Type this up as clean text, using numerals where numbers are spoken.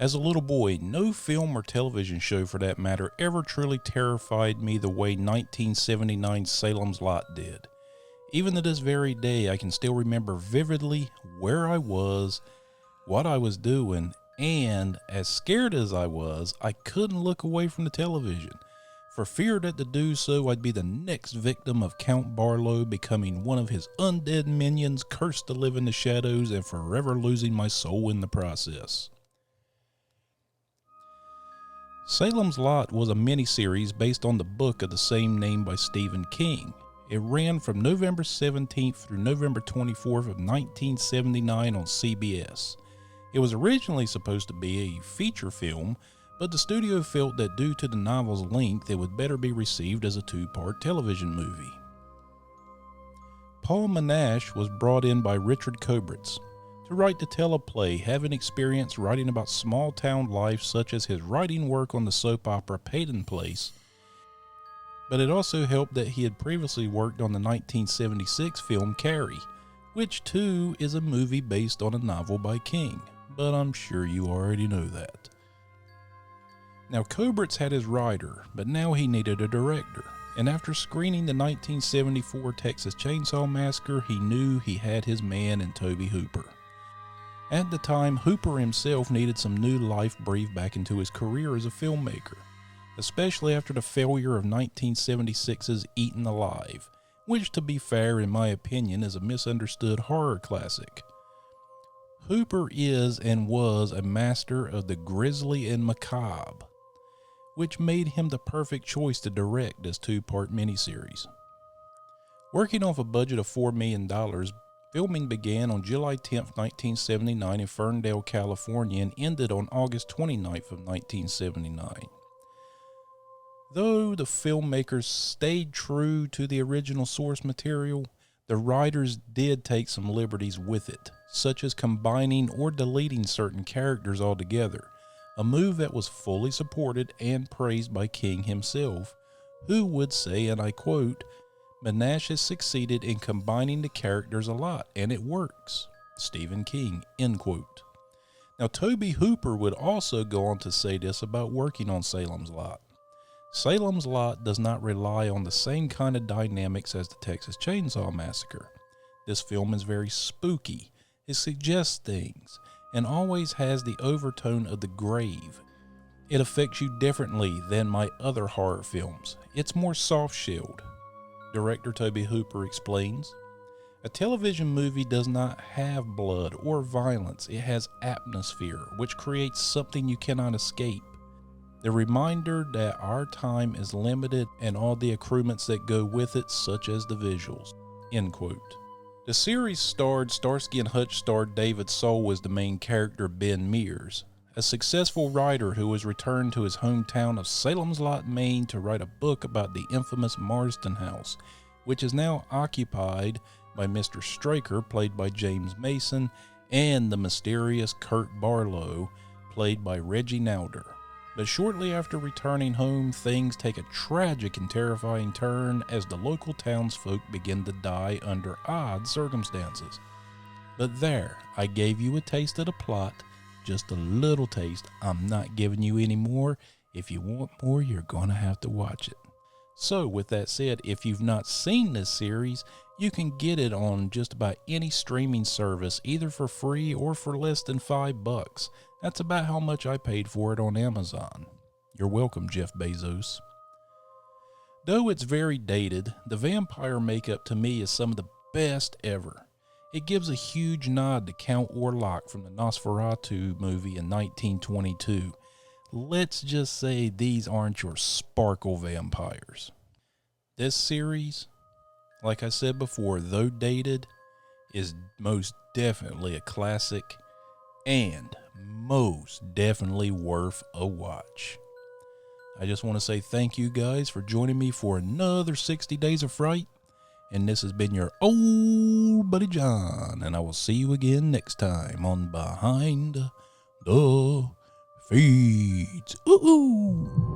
As a little boy, no film or television show for that matter ever truly terrified me the way 1979 Salem's Lot did. Even to this very day, I can still remember vividly where I was, what I was doing, and as scared as I was, I couldn't look away from the television, for fear that to do so I'd be the next victim of Count Barlow becoming one of his undead minions cursed to live in the shadows and forever losing my soul in the process. Salem's Lot was a miniseries based on the book of the same name by Stephen King. It ran from November 17th through November 24th of 1979 on CBS. It was originally supposed to be a feature film, but the studio felt that due to the novel's length, it would better be received as a two-part television movie. Paul Monash was brought in by Richard Kobritz to write the teleplay, having experience writing about small-town life such as his writing work on the soap opera Peyton Place, but it also helped that he had previously worked on the 1976 film Carrie, which too is a movie based on a novel by King, but I'm sure you already know that. Now Kobritz had his writer, but now he needed a director, and after screening the 1974 Texas Chainsaw Massacre, he knew he had his man in Tobe Hooper. At the time, Hooper himself needed some new life breathed back into his career as a filmmaker, especially after the failure of 1976's Eaten Alive, which, to be fair, in my opinion, is a misunderstood horror classic. Hooper is and was a master of the grisly and macabre, which made him the perfect choice to direct this two-part miniseries. Working off a budget of $4 million, filming began on July 10, 1979 in Ferndale, California, and ended on August 29th of 1979. Though the filmmakers stayed true to the original source material, the writers did take some liberties with it, such as combining or deleting certain characters altogether, a move that was fully supported and praised by King himself, who would say, and I quote, "Monash has succeeded in combining the characters a lot, and it works." Stephen King, end quote. Now, Tobe Hooper would also go on to say this about working on Salem's Lot. Salem's Lot does not rely on the same kind of dynamics as the Texas Chainsaw Massacre. This film is very spooky. It suggests things, and always has the overtone of the grave. It affects you differently than my other horror films. It's more soft-shelled. Director Tobe Hooper explains, "A television movie does not have blood or violence. It has atmosphere, which creates something you cannot escape. The reminder that our time is limited and all the accoutrements that go with it, such as the visuals." End quote. The series starred Starsky and Hutch star David Soul as the main character Ben Mears, a successful writer who was returned to his hometown of Salem's Lot, Maine to write a book about the infamous Marston House, which is now occupied by Mr. Straker, played by James Mason, and the mysterious Kurt Barlow, played by Reggie Nalder. But shortly after returning home, things take a tragic and terrifying turn as the local townsfolk begin to die under odd circumstances. But there, I gave you a taste of the plot. Just a little taste. I'm not giving you any more. If you want more, you're gonna have to watch it. So with that said, if you've not seen this series, you can get it on just about any streaming service, either for free or for less than $5. That's about how much I paid for it on Amazon. You're welcome, Jeff Bezos. Though it's very dated, the vampire makeup to me is some of the best ever. It gives a huge nod to Count Orlok from the Nosferatu movie in 1922. Let's just say these aren't your sparkle vampires. This series, like I said before, though dated, is most definitely a classic and most definitely worth a watch. I just want to say thank you guys for joining me for another 60 Days of Fright. And this has been your old buddy John, and I will see you again next time on Behind the Feeds. Ooh.